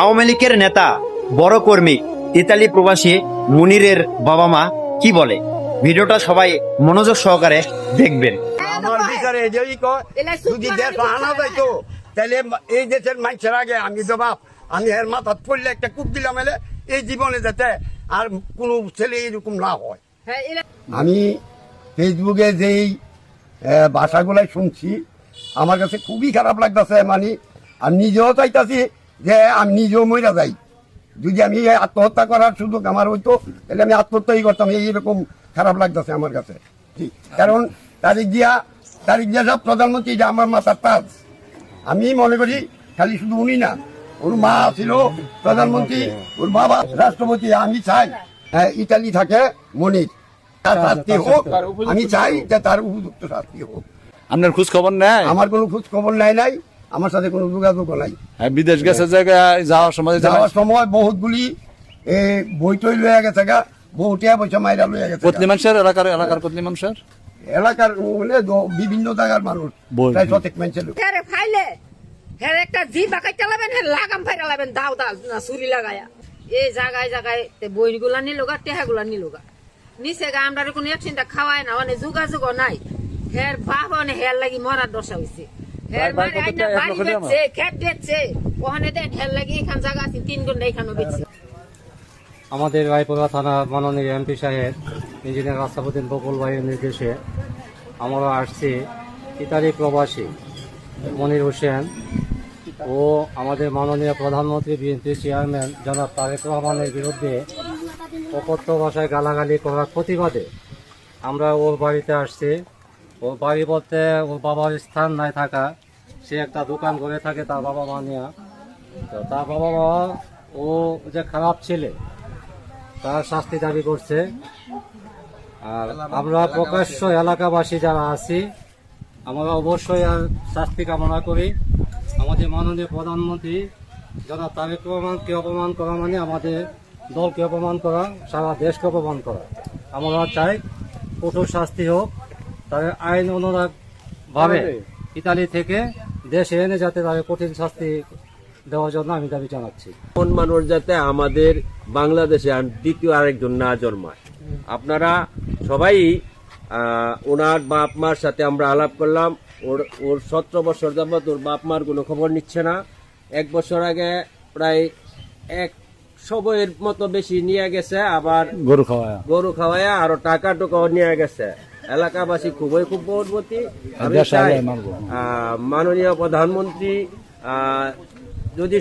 আওয়ামী লীগের নেতা বড় কর্মী ইতালি প্রবাসী মুনিরের বাবা মা কি বলে, ভিডিওটা সবাই মনোযোগ সহকারে দেখবেন। আমার বিচারে এটাই কয়, যদি দেশ আনা যাইতো তাহলে এই দেশের মানুষের আগে আমি তো বাপ, আমি এর মাথাত পড়লে একটা কূপ দিলাম, এলে এই জীবনে যাতে আর কোনো ছেলে এরকম না হয়। আমি ফেসবুকে যেই ভাষাগুলাই শুনছি আমার কাছে খুবই খারাপ লাগতেছে। মানে আমি নিজেও চাইতাছি যে আমি নিজেও মরে যাই, যদি আমি আত্মহত্যা করার সুযোগ আমার হইতো তাহলে আমি আত্মহত্যাই করতাম। এইরকম খারাপ লাগতেছে আমার কাছে, কারণ তারিখ দিয়া সব প্রধানমন্ত্রী এটা আমার মাথার তাজ। আমি মনে করি খালি শুধু উনি না, ওর মা ছিল প্রধানমন্ত্রী, ওর বাবা রাষ্ট্রপতি। আমি চাই ইতালি থাকে মনির, তার শাস্তি হোক, আমি চাই যে তার উপযুক্ত শাস্তি হোক। আপনার খোঁজ খবর নেয়? আমার কোনো খোঁজ খবর নাই, আমার সাথে কোনো যোগাযোগও নাই। বিদেশ গেছে জায়গায় যাওয়ার সময় বহুতগুলি বই টই লয়ে গেছে গা, বহুটিয়া পয়সা মাইরা লয়ে গেছে। কতলি মানুষের এলাকার কতলি মানুষের এলাকার মানে বিভিন্ন জায়গার মানুষ প্রায় প্রত্যেক মানুষের ফাইলে হের একটা জি বাকাই চালাবেন, হের লাগাম ফাইরা লাগাবেন, দাও না ছুরি লাগায়া এই জায়গায় বইগুলা নিলোগা, টেহাগুলা নিলোগা নিচে গা। আমরা কোনো একশিনটা খাওয়ায় না, মানে যোগাযোগ নাই। হের বাপ মানে হের লাগি মরার দশা হয়েছে। হের মানে আইনা বাড়ি বেচছে, খেত বেচছে, ওখানে দেন হের লাগি এখান জায়গা আছে 3 ঘন্টা এখানেও বেচছে। আমাদের রায়পুরা থানা মাননীয় এমপি সাহেব ইঞ্জিনিয়ার আসাদুদ্দিন বকুল ভাইয়ের নির্দেশে আমরা আসছি ইতালি প্রবাসী মনির হোসেন ও আমাদের মাননীয় প্রধানমন্ত্রী বিএনপি চেয়ারম্যান জনাব তারেক রহমানের বিরুদ্ধে অকথ্য ভাষায় গালাগালি করার প্রতিবাদে আমরা ওর বাড়িতে আসছি। ওর বাড়ি বলতে ওর বাবার স্থান নাই থাকা, সে একটা দোকান করে থাকে তার বাবা মা নিয়ে। তো তার বাবা মা ও যে খারাপ ছেলে তার শাস্তি দাবি করছে। আর আমরা প্রকাশ্য এলাকাবাসী যারা আছি আমরা অবশ্যই আর শাস্তি কামনা করি। আমাদের মাননীয় প্রধানমন্ত্রী যারা তারেক রহমানকে অপমান করা মানে আমাদের দলকে অপমান করা, সারা দেশকে অপমান করা। আমরা চাই কঠোর শাস্তি হোক, তাদের আইন অনুরাগ ভাবে ইতালি থেকে দেশে এনে যাতে তাদের কঠিন শাস্তি দেওয়ার জন্য আমি দাবি জানাচ্ছি। কোন মানুষ যাতে আমাদের বাংলাদেশে দ্বিতীয় আরেকজন না জন্মায়। আপনারা সবাই ওনার বাপ মার সাথে আমরা আলাপ করলাম। ওর 17 বছর যাবত ওর বাপ মার কোনো খবর নিচ্ছে না। 1 বছর আগে প্রায় 100 বইয়ের মতো বেশি নিয়ে গেছে, আবার গরু খাওয়ায়া আরো টাকা টুকাও নিয়ে গেছে। এলাকাবাসী খুব পরবর্তী। আমি চাই মাননীয় প্রধানমন্ত্রী যদি